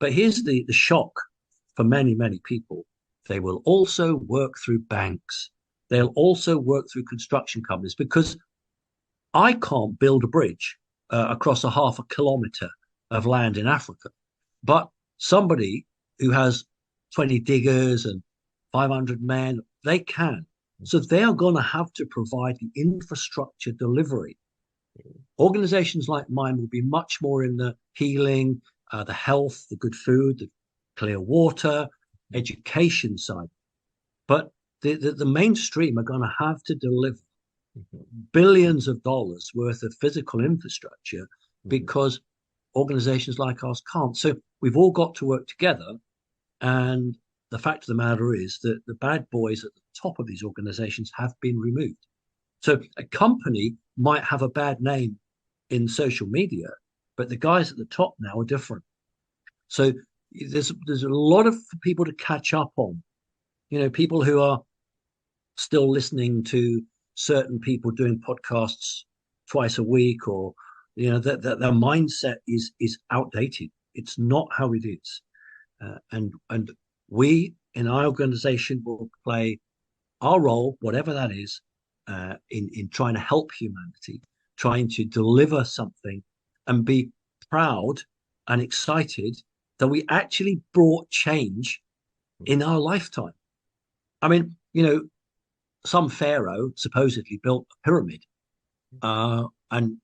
[SPEAKER 2] But here's the shock for many, many people. They will also work through banks. They'll also work through construction companies, because I can't build a bridge across a half a kilometer of land in Africa. But somebody who has 20 diggers and 500 men. They can. So they are going to have to provide the infrastructure delivery. Organizations like mine will be much more in the healing, the health, the good food, the clear water, education side. But the mainstream are going to have to deliver billions of dollars worth of physical infrastructure because organizations like ours can't. So we've all got to work together. And the fact of the matter is that the bad boys at the top of these organizations have been removed. So a company might have a bad name in social media, but the guys at the top now are different. So there's a lot of people to catch up on. You know, people who are still listening to certain people doing podcasts twice a week, or that their mindset is outdated. It's not how it is, and we in our organization will play our role, whatever that is, in trying to help humanity, trying to deliver something, and be proud and excited that we actually brought change in our lifetime. I mean, some pharaoh supposedly built a pyramid, and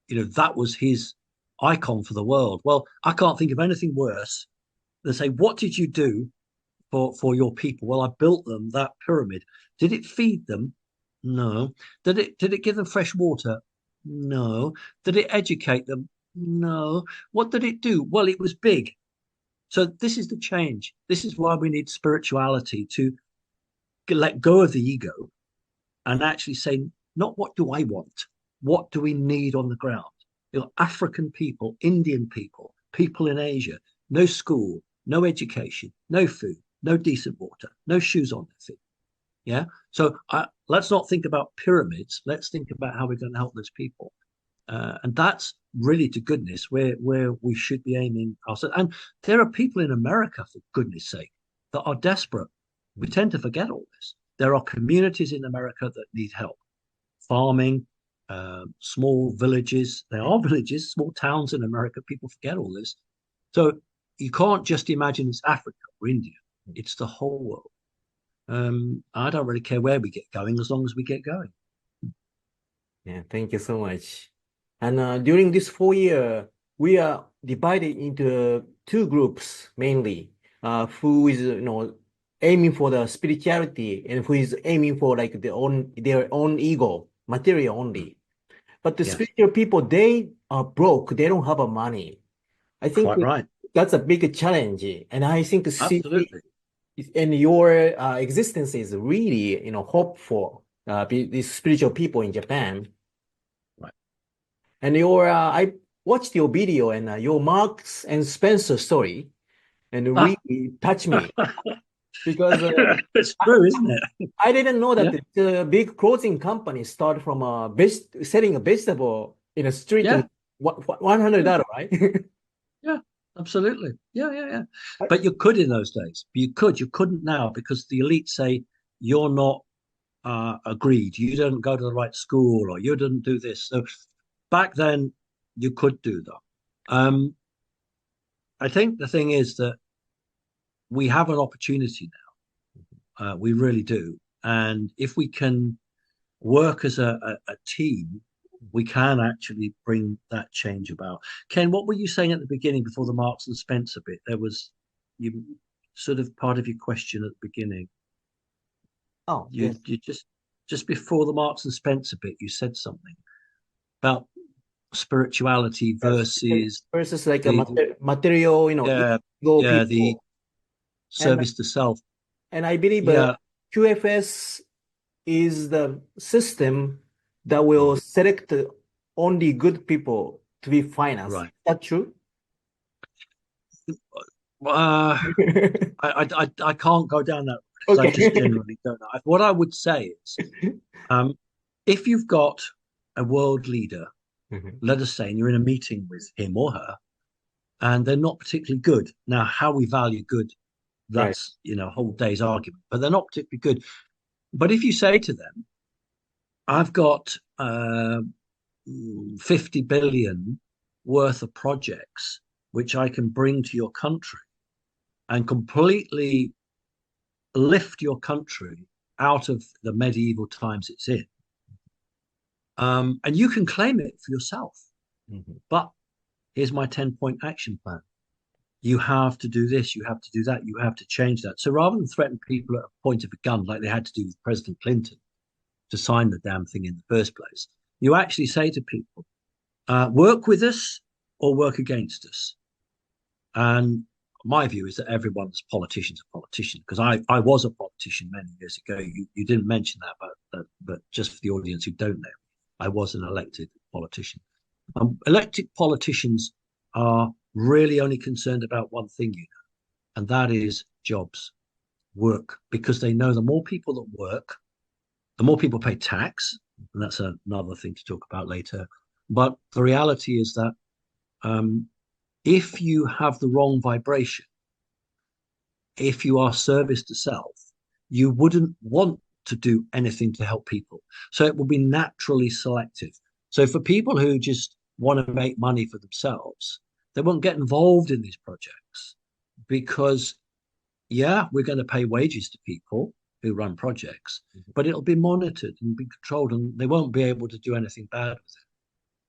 [SPEAKER 2] that was his icon for the world. Well, I can't think of anything worse than say, "What did you do for your people?" Well, I built them that pyramid. Did it feed them? No. Did it give them fresh water? No. Did it educate them? No. What did it do? Well, it was big. So this is the change. This is why we need spirituality to let go of the ego and actually say, not what do I want? What do we need on the ground? African people, Indian people, people in Asia, no school, no education, no food, no decent water, no shoes on their feet. Yeah. So let's not think about pyramids. Let's think about how we're going to help those people. And that's really, to goodness, where we should be aiming ourselves. And there are people in America, for goodness sake, that are desperate. We tend to forget all this. There are communities in America that need help. Farming, small villages. There are villages, small towns in America. People forget all this. So you can't just imagine it's Africa or India. It's the whole world. I don't really care where we get going as long as we get going.
[SPEAKER 1] Yeah, thank you so much. And during this 4 year, we are divided into two groups mainly. Who is aiming for the spirituality and who is aiming for like their own ego, material only. But the
[SPEAKER 2] Yes,
[SPEAKER 1] spiritual people, they are broke. They don't have a money. I think
[SPEAKER 2] quite right.
[SPEAKER 1] that's a big challenge. And I think
[SPEAKER 2] Absolutely.
[SPEAKER 1] and your existence is really, hope for these spiritual people in Japan.
[SPEAKER 2] Right.
[SPEAKER 1] And I watched your video and your Marks and Spencer story, and
[SPEAKER 2] Ah,
[SPEAKER 1] really touched me because
[SPEAKER 2] it's true, isn't it?
[SPEAKER 1] I didn't know that
[SPEAKER 2] Yeah,
[SPEAKER 1] the big clothing company start from selling a vegetable in a street and
[SPEAKER 2] yeah, yeah,
[SPEAKER 1] $100, right?
[SPEAKER 2] yeah. Absolutely. Yeah, yeah, yeah.
[SPEAKER 1] I-
[SPEAKER 2] But you could in those days. You could. You couldn't now because the elite say you're not agreed. You didn't go to the right school, or you didn't do this. So back then, you could do that. Um, I think the thing is that we have an opportunity now. We really do. And if we can work as a team, we can actually bring that change about. Ken, what were you saying at the beginning before the Marks and Spencer bit? There was you sort of part of your question at the beginning.
[SPEAKER 1] Oh,
[SPEAKER 2] You
[SPEAKER 1] yes.
[SPEAKER 2] you just before the Marks and Spencer bit, you said something about spirituality
[SPEAKER 1] Yes.
[SPEAKER 2] versus
[SPEAKER 1] Versus like a
[SPEAKER 2] the
[SPEAKER 1] material,
[SPEAKER 2] yeah
[SPEAKER 1] ego
[SPEAKER 2] yeah the
[SPEAKER 1] people. And
[SPEAKER 2] service to self.
[SPEAKER 1] I believe
[SPEAKER 2] Yeah,
[SPEAKER 1] QFS is the system that will
[SPEAKER 2] mm,
[SPEAKER 1] select only good people to be financed. Is
[SPEAKER 2] right.
[SPEAKER 1] that true?
[SPEAKER 2] Uh, I can't go down that because I just
[SPEAKER 1] Okay.
[SPEAKER 2] genuinely don't know. What I would say is, um, if you've got a world leader,
[SPEAKER 1] Mhm.
[SPEAKER 2] let us say, and you're in a meeting with him or her, and they're not particularly good. Now, how we value good,
[SPEAKER 1] Right.
[SPEAKER 2] that's a whole day's argument, but they're not particularly good. But if you say to them, I've got 50 billion worth of projects which I can bring to your country and completely lift your country out of the medieval times it's in. And you can claim it for yourself.
[SPEAKER 1] Mhm.
[SPEAKER 2] But here's my 10-point action plan. You have to do this, you have to do that, you have to change that. So rather than threaten people at a point of a gun like they had to do with President Clinton to sign the damn thing in the first place, you actually say to people, work with us or work against us. And my view is that everyone's politician's a politician, because I was a politician many years ago. You didn't mention that, but just for the audience who don't know, I was an elected politician. Elected politicians are really only concerned about one thing, and that is jobs, work, because they know the more people that work, the more people pay tax, and that's another thing to talk about later. But the reality is that um, if you have the wrong vibration, if you are service to self, you wouldn't want to do anything to help people. So it will be naturally selective. So for people who just want to make money for themselves, they won't get involved in these projects because, yeah, we're going to pay wages to people who run projects, but it'll be monitored and be controlled, and they won't be able to do anything bad with it.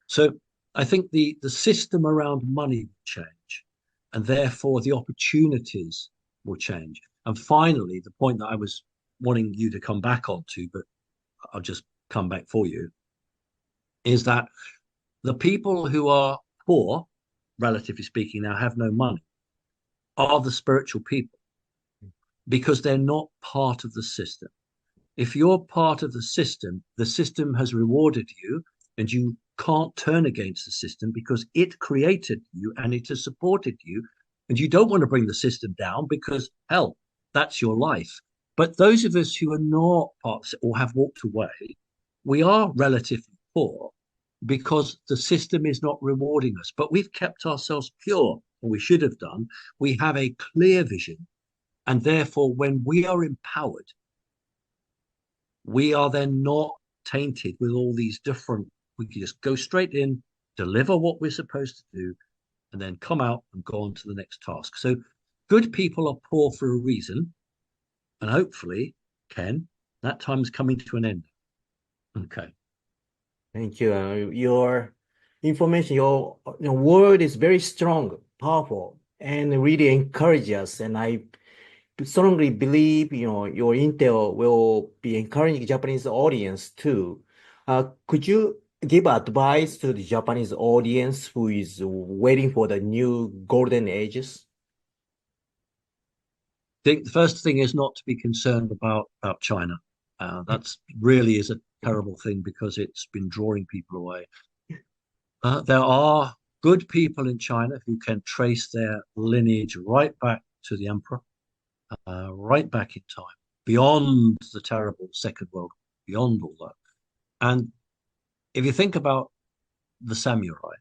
[SPEAKER 2] So I think the system around money will change, and therefore the opportunities will change. And finally, the point that I was wanting you to come back onto, but I'll just come back for you, is that the people who are poor, relatively speaking, now have no money, are the spiritual people because they're not part of the system. If you're part of the system has rewarded you, and you can't turn against the system because it created you and it has supported you. And you don't want to bring the system down because, hell, that's your life. But those of us who are not part or have walked away, we are relatively poor because the system is not rewarding us. But we've kept ourselves pure, or we should have done. We have a clear vision. And therefore, when we are empowered, we are then not tainted with all these different, we can just go straight in, deliver what we're supposed to do, and then come out and go on to the next task. So good people are poor for a reason. And hopefully, Ken, that time's coming to an end. Okay.
[SPEAKER 1] Thank you. Your information, your word is very strong, powerful, and really encourage us. And I strongly believe, your intel will be encouraging Japanese audience too. Could you give advice to the Japanese audience who is waiting for the new golden ages?
[SPEAKER 2] I think the first thing is not to be concerned about China. That's really is a terrible thing because it's been drawing people away. There are good people in China who can trace their lineage right back to the emperor, right back in time, beyond the terrible Second World War, beyond all that. And if you think about the samurai,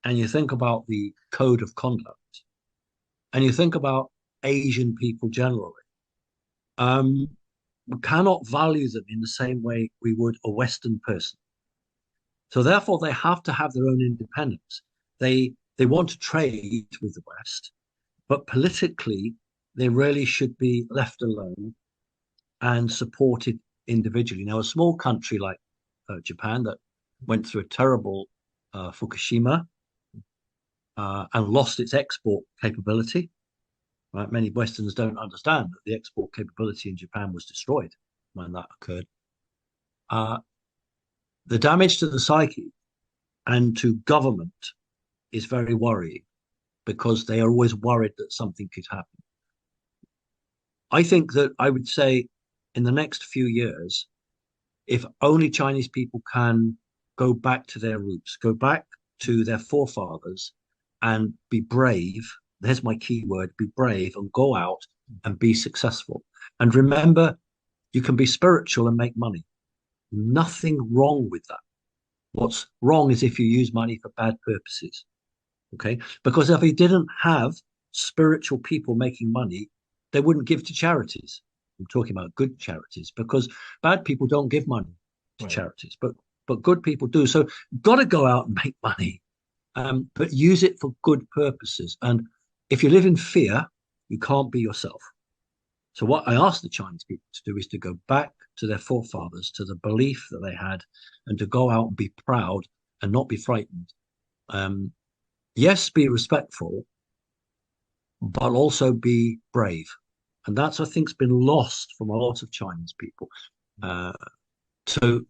[SPEAKER 2] and you think about the code of conduct, and you think about Asian people generally, um, we cannot value them in the same way we would a Western person. So therefore, they have to have their own independence. They want to trade with the West, but politically, they really should be left alone and supported individually. Now, a small country like Japan that went through a terrible Fukushima and lost its export capability. Right? Many Westerns don't understand that the export capability in Japan was destroyed when that occurred. Uh, the damage to the psyche and to government is very worrying because they are always worried that something could happen. I think that I would say in the next few years, if only Chinese people can go back to their roots, go back to their forefathers and be brave. There's my key word, be brave and go out and be successful. And remember, you can be spiritual and make money. Nothing wrong with that. What's wrong is if you use money for bad purposes. Okay. Because if we didn't have spiritual people making money, they wouldn't give to charities. I'm talking about good charities because bad people don't give money to
[SPEAKER 1] Right.
[SPEAKER 2] charities, but good people do. So got to go out and make money, but use it for good purposes. And if you live in fear, you can't be yourself. So what I ask the Chinese people to do is to go back to their forefathers, to the belief that they had, and to go out and be proud and not be frightened. Um, yes, be respectful, but also be brave. And that's, I think, has been lost from a lot of Chinese people. Uh, so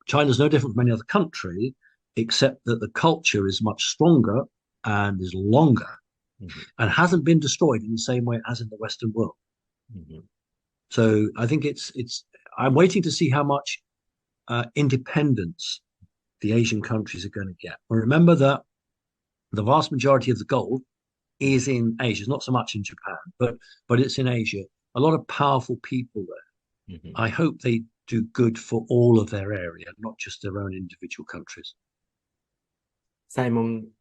[SPEAKER 2] China's no different from any other country, except that the culture is much stronger and is longer
[SPEAKER 1] Mhm.
[SPEAKER 2] and hasn't been destroyed in the same way as in the Western world.
[SPEAKER 1] Mhm.
[SPEAKER 2] So I think it's. I'm waiting to see how much independence the Asian countries are going to get. Remember that the vast majority of the gold is in Asia. It's not so much in Japan, but it's in Asia. A lot of powerful people there.
[SPEAKER 1] Mhm.
[SPEAKER 2] I hope they do good for all of their area, not just their own individual countries.
[SPEAKER 1] Simon,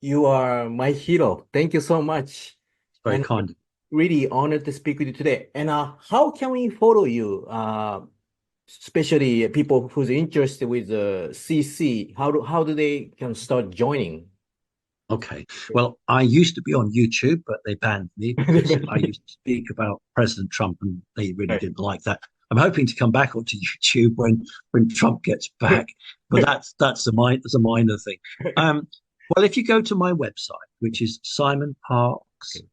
[SPEAKER 1] you are my hero. Thank you so much.
[SPEAKER 2] It's very
[SPEAKER 1] And
[SPEAKER 2] kind.
[SPEAKER 1] really honored to speak with you today. And how can we follow you? Especially people who's interested with CC. How do they can start joining?
[SPEAKER 2] Okay. Well, I used to be on YouTube, but they banned me because I used to speak about President Trump, and they really
[SPEAKER 1] Right.
[SPEAKER 2] didn't like that. I'm hoping to come back onto YouTube when Trump gets back, but that's a minor thing. Um, well, if you go to my website, which is
[SPEAKER 1] Okay.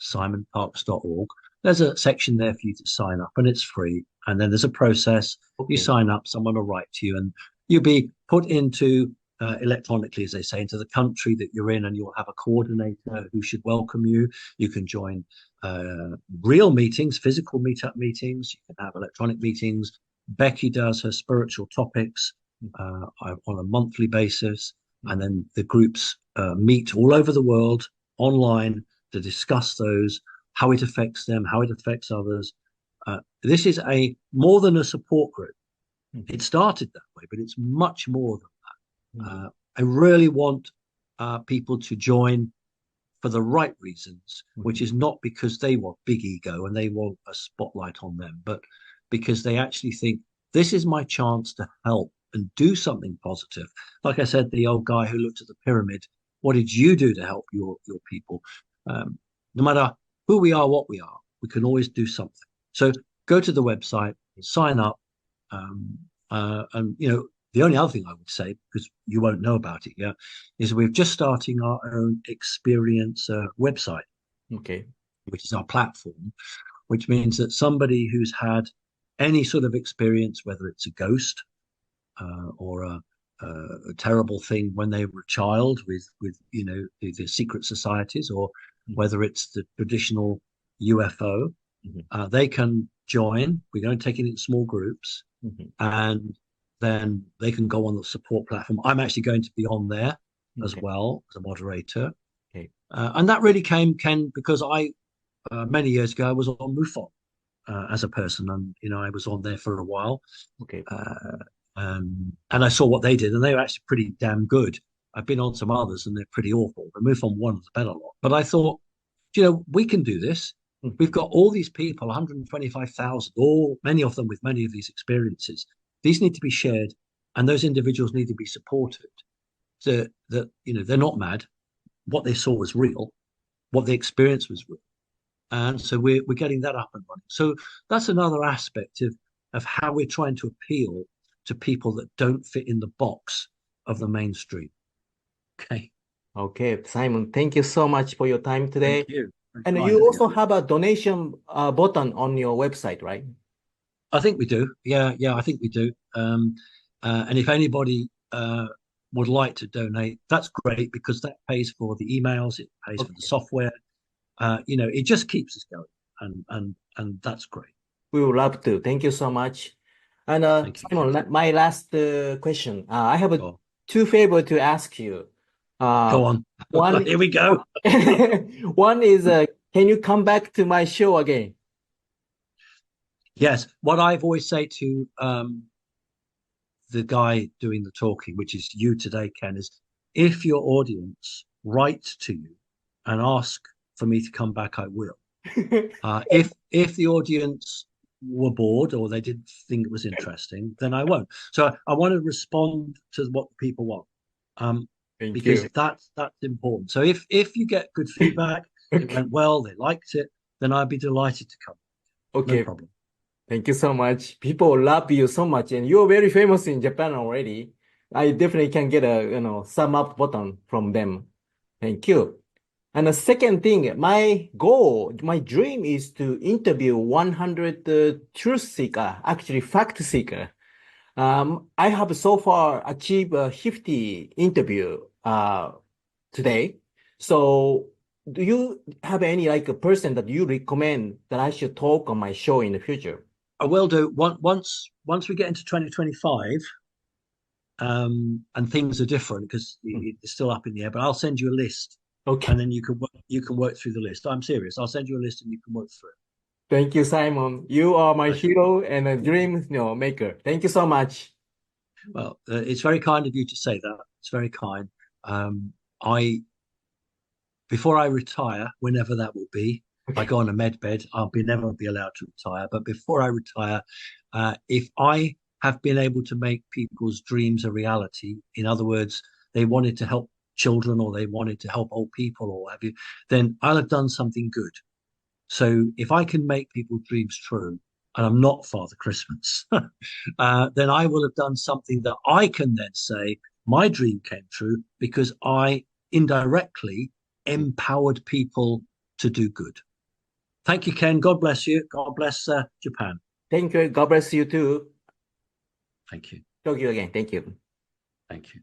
[SPEAKER 2] simonparks.org, there's a section there for you to sign up, and it's free. And then there's a process. You
[SPEAKER 1] Okay.
[SPEAKER 2] sign up, someone will write to you, and you'll be put into electronically, as they say, into the country that you're in, and you'll have a coordinator who should welcome you. You can join real meetings, physical meetup meetings. You can have electronic meetings. Becky does her spiritual topics on a monthly basis, and
[SPEAKER 1] Mhm.
[SPEAKER 2] then the groups meet all over the world online to discuss those, how it affects them, how it affects others. This is a more than a support group. It
[SPEAKER 1] Mhm.
[SPEAKER 2] started that way, but it's much more than
[SPEAKER 1] Mhm.
[SPEAKER 2] I really want people to join for the right reasons, which
[SPEAKER 1] Mhm.
[SPEAKER 2] is not because they want big ego and they want a spotlight on them, but because they actually think this is my chance to help and do something positive. Like I said, the old guy who looked at the pyramid, what did you do to help your people? No matter who we are, what we are, we can always do something. So go to the website, sign up, um, and the only other thing I would say, because you won't know about it yet, is we're just starting our own experience website,
[SPEAKER 1] Okay.
[SPEAKER 2] which is our platform, which means that somebody who's had any sort of experience, whether it's a ghost or a terrible thing when they were a child with the secret societies, or
[SPEAKER 1] Mhm.
[SPEAKER 2] whether it's the traditional UFO,
[SPEAKER 1] Mhm.
[SPEAKER 2] they can join. We're going to take it in small groups,
[SPEAKER 1] Mhm.
[SPEAKER 2] and then they can go on the support platform. I'm actually going to be on there as
[SPEAKER 1] Okay.
[SPEAKER 2] well as a moderator.
[SPEAKER 1] Okay.
[SPEAKER 2] And that really came, Ken, because many years ago, I was on MUFON as a person, and I was on there for a while,
[SPEAKER 1] Okay.
[SPEAKER 2] uh, and I saw what they did, and they were actually pretty damn good. I've been on some others, and they're pretty awful. The MUFON one was a better lot, but I thought, we can do this. We've
[SPEAKER 1] Mhm.
[SPEAKER 2] got all these people, 125,000, all many of them with many of these experiences. These need to be shared, and those individuals need to be supported. So that they're not mad. What they saw was real. What they experienced was real, and so we're getting that up and running. So that's another aspect of how we're trying to appeal to people that don't fit in the box of the mainstream. Okay,
[SPEAKER 1] Okay, Simon, thank you so much for your time
[SPEAKER 2] thank
[SPEAKER 1] today.
[SPEAKER 2] you. Very
[SPEAKER 1] And
[SPEAKER 2] kind
[SPEAKER 1] you
[SPEAKER 2] of you.
[SPEAKER 1] also have a donation button on your website, right?
[SPEAKER 2] I think we do. Yeah, yeah, I think we do. And if anybody would like to donate, that's great because that pays for the emails, it pays for the
[SPEAKER 1] Okay.
[SPEAKER 2] software. It just keeps us going, and that's great.
[SPEAKER 1] We would love to. Thank you so much. And
[SPEAKER 2] Thank you,
[SPEAKER 1] Simon,
[SPEAKER 2] Ken.
[SPEAKER 1] my last question. I have
[SPEAKER 2] Go on.
[SPEAKER 1] two favor to ask you. Uh,
[SPEAKER 2] Go on.
[SPEAKER 1] one,
[SPEAKER 2] Here we go.
[SPEAKER 1] one is, can you come back to my show again?
[SPEAKER 2] Yes, what I've always say to the guy doing the talking, which is you today, Ken, is if your audience writes to you and ask for me to come back, I will. If the audience were bored or they didn't think it was interesting, then I won't. So I want to respond to what the people want, um,
[SPEAKER 1] Thank
[SPEAKER 2] because
[SPEAKER 1] you.
[SPEAKER 2] that's important. So if you get good feedback, it
[SPEAKER 1] Okay.
[SPEAKER 2] went well, they liked it, then I'd be delighted to come. No
[SPEAKER 1] Okay,
[SPEAKER 2] problem.
[SPEAKER 1] thank you so much. People love you so much, and you're very famous in Japan already. I definitely can get a, sum up button from them. Thank you. And the second thing, my goal, my dream is to interview 100 truth seeker, actually fact seeker. I have so far achieved a 50 interview today. So do you have any like a person that you recommend that I should talk on my show in the future?
[SPEAKER 2] I will do once we get into 2025, and things are different because
[SPEAKER 1] Hmm.
[SPEAKER 2] it's still up in the air. But I'll send you a list,
[SPEAKER 1] Okay.
[SPEAKER 2] and then you can work through the list. I'm serious. I'll send you a list, and you can work through it.
[SPEAKER 1] Thank you, Simon. You are my
[SPEAKER 2] Pleasure.
[SPEAKER 1] hero and a dream, maker. Thank you so much.
[SPEAKER 2] Well, it's very kind of you to say that. It's very kind. I Before I retire, whenever that will be, I
[SPEAKER 1] Okay.
[SPEAKER 2] go on a med bed. Never be allowed to retire. But before I retire, if I have been able to make people's dreams a reality, in other words, they wanted to help children or they wanted to help old people or what have you, then I'll have done something good. So if I can make people's dreams true, and I'm not Father Christmas, then I will have done something that I can then say my dream came true because I indirectly empowered people to do good. Thank you, Ken. God bless you. God bless Japan.
[SPEAKER 1] Thank you. God bless you too.
[SPEAKER 2] Thank you.
[SPEAKER 1] Talk to you again. Thank you.
[SPEAKER 2] Thank you.